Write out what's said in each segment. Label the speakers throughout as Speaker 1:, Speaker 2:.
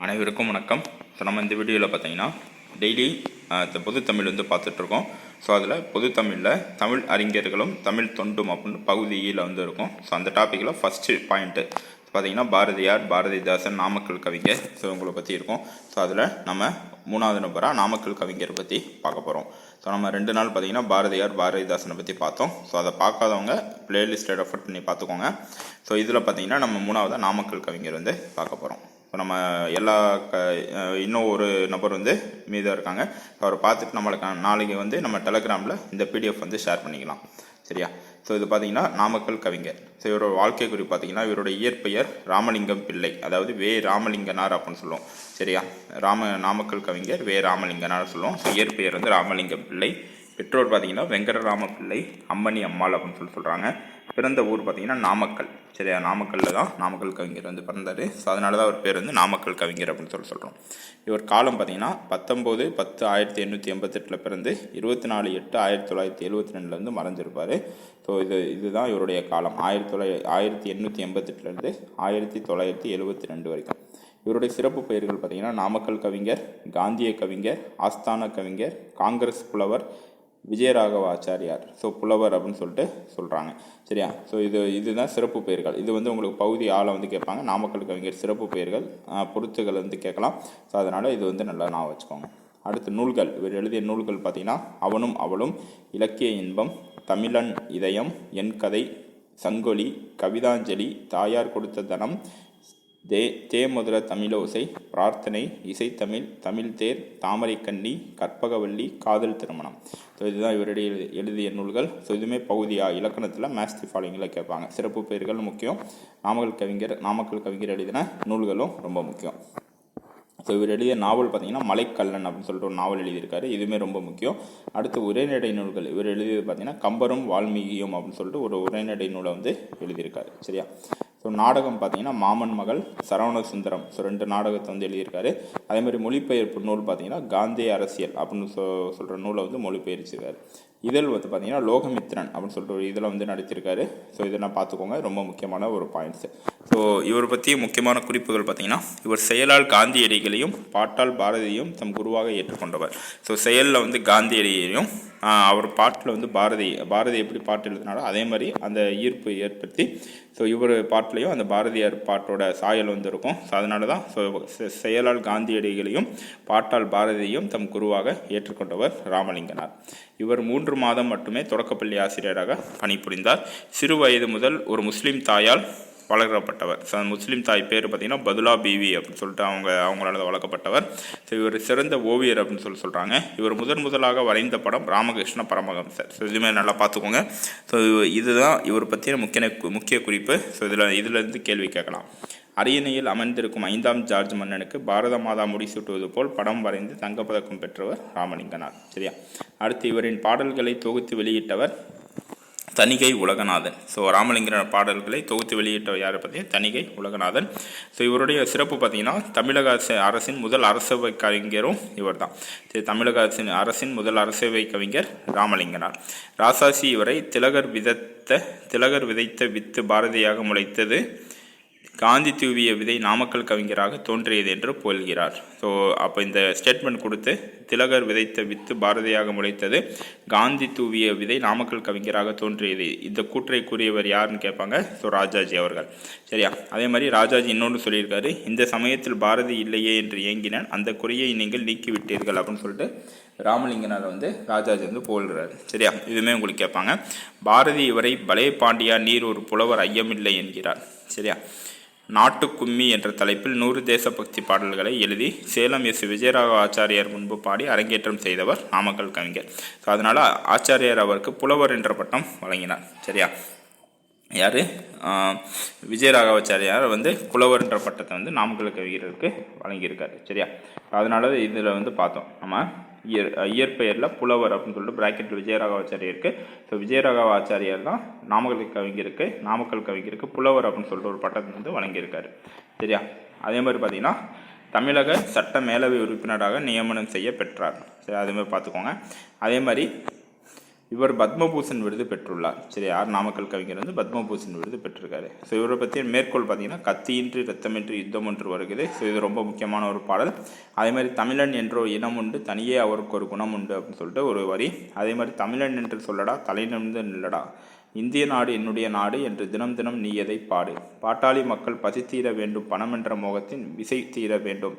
Speaker 1: அனைவருக்கும் வணக்கம். ஸோ நம்ம இந்த வீடியோவில் பார்த்தீங்கன்னா டெய்லி பொது தமிழ் வந்து பார்த்துட்ருக்கோம். ஸோ அதில் பொது தமிழில் தமிழ் அறிஞர்களும் தமிழ் தொண்டும் அப்படின்னு பகுதியில் வந்து இருக்கும். ஸோ அந்த டாப்பிக்கில் ஃபஸ்ட்டு பாயிண்ட்டு பார்த்தீங்கன்னா பாரதியார், பாரதிதாசன், நாமக்கல் கவிஞர். ஸோ இவங்களை பற்றி இருக்கும். ஸோ அதில் நம்ம 3வது நம்பராக நாமக்கல் கவிஞரை பற்றி பார்க்க போகிறோம். ஸோ நம்ம 2 நாள் பார்த்தீங்கன்னா பாரதியார், பாரதிதாசனை பற்றி பார்த்தோம். ஸோ அதை பார்க்காதவங்க பிளேலிஸ்ட்டை ரெஃபர் பண்ணி பார்த்துக்கோங்க. ஸோ இதில் பார்த்தீங்கன்னா நம்ம 3வது நாமக்கல் கவிஞர் வந்து பார்க்க போகிறோம். ஸோ நம்ம எல்லா இன்னும் ஒரு நபர் வந்து மீதாக இருக்காங்க. அவரை பார்த்துட்டு நம்மளுக்கு நாளைக்கு வந்து நம்ம டெலகிராமில் இந்த பிடிஎஃப் வந்து ஷேர் பண்ணிக்கலாம். சரியா? ஸோ இது பார்த்தீங்கன்னா நாமக்கல் கவிஞர். ஸோ இவரோட வாழ்க்கை குறிப்பு பார்த்தீங்கன்னா இவரோட இயற்பெயர் ராமலிங்கம் பிள்ளை, அதாவது வே ராமலிங்கனார் அப்படின்னு சொல்லுவோம். சரியா? நாமக்கல் கவிஞர் வே ராமலிங்கனார் சொல்லுவோம். ஸோ இயற்பெயர் வந்து ராமலிங்கம் பிள்ளை. பெற்றோர் பார்த்தீங்கன்னா வெங்கடராம பிள்ளை, அம்மணி அம்மாள் அப்படின்னு சொல்கிறாங்க. பிறந்த ஊர் பார்த்தீங்கன்னா நாமக்கல். சரியா? நாமக்கல்லில் தான் நாமக்கல் கவிஞர் வந்து பிறந்தார். ஸோ அதனால தான் அவர் பேர் வந்து நாமக்கல் கவிஞர் அப்படின்னு சொல்கிறோம். இவர் காலம் பார்த்தீங்கன்னா 19/10/1888 பிறந்து 24/8/1972 வந்து மறைஞ்சிருப்பார். ஸோ இதுதான் இவருடைய காலம். 1888 1972 வரைக்கும். இவருடைய சிறப்பு பெயர்கள் பார்த்தீங்கன்னா நாமக்கல் கவிஞர், காந்திய கவிஞர், ஆஸ்தான கவிஞர், காங்கிரஸ் புலவர், விஜயராகவ ஆச்சாரியார். ஸோ புலவர் அப்படின்னு சொல்லிட்டு சொல்கிறாங்க. சரியா? ஸோ இதுதான் சிறப்பு பெயர்கள். இது வந்து உங்களுக்கு பகுதி ஆளை வந்து கேட்பாங்க. நாமக்கல் கவிஞர் சிறப்பு பெயர்கள் பொறுத்துகள் வந்து கேட்கலாம். ஸோ அதனால் இது வந்து நல்லா நான் வச்சுக்கோங்க. அடுத்து நூல்கள். இவர் எழுதிய நூல்கள் பார்த்தீங்கன்னா அவனும் அவளும், இலக்கிய இன்பம், தமிழன் இதயம், என் கதை, சங்கொலி, கவிதாஞ்சலி, தாயார் கொடுத்த தனம், தேமதுர தமிழோசை, பிரார்த்தனை, இசைத்தமிழ், தமிழ் தேர், தாமரை கண்ணி, கற்பகவல்லி, காதல் திருமணம். ஸோ இதுதான் இவருடைய எழுதிய நூல்கள். ஸோ இதுவுமே பகுதியாக இலக்கணத்தில் மேட்ச் தி ஃபாலோயிங்கில் கேட்பாங்க. சிறப்பு பெயர்கள் முக்கியம். நாமக்கல் கவிஞர் எழுதின நூல்களும் ரொம்ப முக்கியம். ஸோ இவர் எழுதிய நாவல் பார்த்தீங்கன்னா மலைக்கல்லன் அப்படின்னு சொல்லிட்டு ஒரு நாவல் எழுதியிருக்காரு. இதுவுமே ரொம்ப முக்கியம். அடுத்து உரைநடை நூல்கள். இவர் எழுதியது பார்த்தீங்கன்னா கம்பரும் வால்மீகியும் அப்படின்னு சொல்லிட்டு ஒரு உரைநடை நூலை வந்து எழுதியிருக்காரு. சரியா? ஸோ நாடகம் பார்த்தீங்கன்னா மாமன் மகள், சரவண சுந்தரம். ஸோ 2 நாடகத்தை வந்து எழுதியிருக்காரு. அதேமாதிரி மொழிபெயர்ப்பு நூல் பார்த்தீங்கன்னா காந்திய அரசியல் அப்படின்னு சொல்கிற நூலை வந்து மொழிபெயர்ச்சிருக்காரு. இதழ் வந்து பார்த்தீங்கன்னா லோகமித்ரன் அப்படின்னு சொல்லிட்டு ஒரு இதில் வந்து நடத்தியிருக்காரு. ஸோ இதெல்லாம் பார்த்துக்கோங்க, ரொம்ப முக்கியமான ஒரு பாயிண்ட்ஸு. ஸோ இவர் பற்றி முக்கியமான குறிப்புகள் பார்த்தீங்கன்னா இவர் செயலால் காந்தியடிகளையும் பாட்டால் பாரதியையும் தம் குருவாக ஏற்றுக்கொண்டவர். ஸோ செயலில் வந்து காந்தியடிகளையும் அவர் பாட்டில் வந்து பாரதி எப்படி பாட்டு எழுதினாரோ அதே மாதிரி அந்த ஈர்ப்பு ஏற்படுத்தி ஸோ இவர் பாட்டிலையும் அந்த பாரதியார் பாட்டோட சாயல் வந்து இருக்கும். ஸோ அதனால தான் செயலால் காந்தியடிகளையும் பாட்டால் பாரதியையும் தம் குருவாக ஏற்றுக்கொண்டவர் ராமலிங்கனார். இவர் 3 மாதம் மட்டுமே தொடக்கப்பள்ளி ஆசிரியராக பணிபுரிந்தார். சிறு வயது முதல் ஒரு முஸ்லீம் தாயால் வளர்க்கப்பட்டவர். ஸோ அந்த முஸ்லீம் தாய் பேர் பார்த்தீங்கன்னா பதுலா பீவி அப்படின்னு சொல்லிட்டு அவங்களால வளர்க்கப்பட்டவர். ஸோ இவர் சிறந்த ஓவியர் அப்படின்னு சொல்கிறாங்க. இவர் முதலாக வரைந்த படம் ராமகிருஷ்ண பரமஹம்சர். ஸோ இதுவுமே நல்லா பார்த்துக்கோங்க. ஸோ இதுதான் இவர் பற்றிய முக்கிய குறிப்பு. ஸோ இதிலிருந்து கேள்வி கேட்கலாம். அரியணையில் அமர்ந்திருக்கும் 5ஆம் ஜார்ஜ் மன்னனுக்கு பாரத மாதா முடிசூட்டுவது போல் படம் வரைந்து தங்கப்பதக்கம் பெற்றவர் ராமலிங்கனார். சரியா? அடுத்து இவரின் பாடல்களை தொகுத்து வெளியிட்டவர் தணிகை உலகநாதன். ஸோ ராமலிங்கன பாடல்களை தொகுத்து வெளியிட்ட யாரை பார்த்தீங்கன்னா தணிகை உலகநாதன். ஸோ இவருடைய சிறப்பு பார்த்தீங்கன்னா தமிழக அரசின் முதல் அரசவை கவிஞரும் இவர் தான். தமிழக அரசின் முதல் அரசவை கவிஞர் ராமலிங்கனார். ராசாசி இவரை திலகர் விதைத்த வித்து பாரதியாக முளைத்தது, காந்தி தூவிய விதை நாமக்கல் கவிஞராக தோன்றியது என்று புகழ்கிறார். ஸோ அப்போ இந்த ஸ்டேட்மெண்ட் கொடுத்து திலகர் விதைத்த வித்து பாரதியாக முளைத்தது, காந்தி தூவிய விதை நாமக்கல் கவிஞராக தோன்றியது, இந்த கூற்றை கூறியவர் யாருன்னு கேட்பாங்க. ஸோ ராஜாஜி அவர்கள். சரியா? அதே மாதிரி ராஜாஜி இன்னொன்று சொல்லியிருக்காரு, இந்த சமயத்தில் பாரதி இல்லையே என்று ஏங்கினேன், அந்த குறையை நீங்கள் நீக்கிவிட்டீர்கள் அப்படின்னு சொல்லிட்டு ராமலிங்கனார் வந்து ராஜாஜி வந்து புகழ்கிறார். சரியா? இதுவுமே உங்களுக்கு கேட்பாங்க. பாரதி இவரை பலே பாண்டியா நீர் ஒரு புலவர் ஐயமில்லை என்கிறார். சரியா? நாட்டு கும்மி என்ற தலைப்பில் 100 தேசபக்தி பாடல்களை எழுதி சேலம் எஸ். விஜயராகவ ஆச்சாரியார் முன்பு பாடி அரங்கேற்றம் செய்தவர் நாமக்கல் கவிஞர். ஸோ அதனால் ஆச்சாரியார் அவருக்கு புலவர் என்ற பட்டம் வழங்கினார். சரியா? யார்? விஜயராகவாச்சாரியார் வந்து புலவர் என்ற பட்டத்தை வந்து நாமக்கல் கவிஞருக்கு வழங்கியிருக்காரு. சரியா? அதனால இதில் வந்து பார்த்தோம் நம்ம இயற்பெயரில் புலவர் அப்படின்னு சொல்லிட்டு பிராக்கெட்டில் விஜயராகவாச்சாரியருக்கு. ஸோ விஜயராகவாச்சாரியார் தான் நாமக்கல் கவிஞருக்கு புலவர் அப்படின்னு சொல்லிட்டு ஒரு பட்டத்தை வந்து வழங்கியிருக்காரு. சரியா? அதே மாதிரி பார்த்தீங்கன்னா தமிழக சட்ட மேலவை உறுப்பினராக நியமனம் செய்ய பெற்றார். சரி, அதுமாதிரி பார்த்துக்கோங்க. அதே மாதிரி இவர் பத்மபூஷன் விருது பெற்றுள்ளார். சரி, யார்? நாமக்கல் கவிஞர் வந்து பத்மபூஷன் விருது பெற்றிருக்காரு. ஸோ இவரை பற்றி மேற்கோள் பார்த்தீங்கன்னா, கத்தியின்றி ரத்தமின்றி யுத்தம் ஒன்று வருகிறது. ஸோ இது ரொம்ப முக்கியமான ஒரு பாடல். அதே மாதிரி தமிழன் என்றோ இனம் உண்டு, தனியே அவருக்கு ஒரு குணம் உண்டு அப்படின்னு சொல்லிட்டு ஒரு வரி. அதே மாதிரி தமிழன் என்று சொல்லடா, தலை நிமிர்ந்து நில்லடா, இந்திய நாடு என்னுடைய நாடு என்று தினம் தினம் நீ எதை பாடு, பாட்டாளி மக்கள் பசி தீர வேண்டும், பணம் என்ற மோகத்தின் விசை தீர வேண்டும்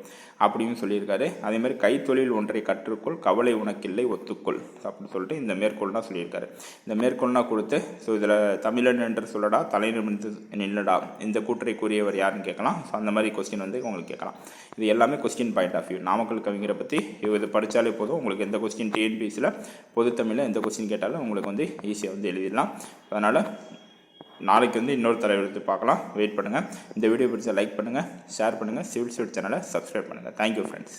Speaker 1: அப்படின்னு சொல்லியிருக்காரு. அதே மாதிரி கைத்தொழில் ஒன்றை கற்றுக்கொள், கவலை உனக்கில்லை ஒத்துக்கொள் அப்படின்னு சொல்லிட்டு இந்த மேற்கோள் தான் சொல்லியிருக்காரு. இந்த மேற்கோள்னா கொடுத்து, ஸோ இதில் தமிழன் என்று சொல்லடா, தலை நிமிர்ந்து நில்லடா, இந்த கூற்றை கூறியவர் யாருன்னு கேட்கலாம். ஸோ அந்த மாதிரி கொஸ்டின் வந்து உங்களுக்கு கேட்கலாம். இது எல்லாமே question point of view. Namakkal கவிஞரை பற்றி இது படித்தாலே போதும், உங்களுக்கு எந்த கொஸ்டின் டிஎன்பிஎஸ்சியில் பொதுத்தமிழில் எந்த கொஸ்டின் கேட்டாலும் உங்களுக்கு வந்து ஈஸியாக வந்து எழுதிடலாம். அதனால் நாளைக்கு வந்து இன்னொரு தலைவர் எடுத்து பார்க்கலாம். வெயிட் பண்ணுங்கள். இந்த வீடியோ பிடிச்சா லைக் பண்ணுங்கள், ஷேர் பண்ணுங்கள், சிவில் ஸ்டடி சேனலை சப்ஸ்கிரைப் பண்ணுங்கள். Thank you friends.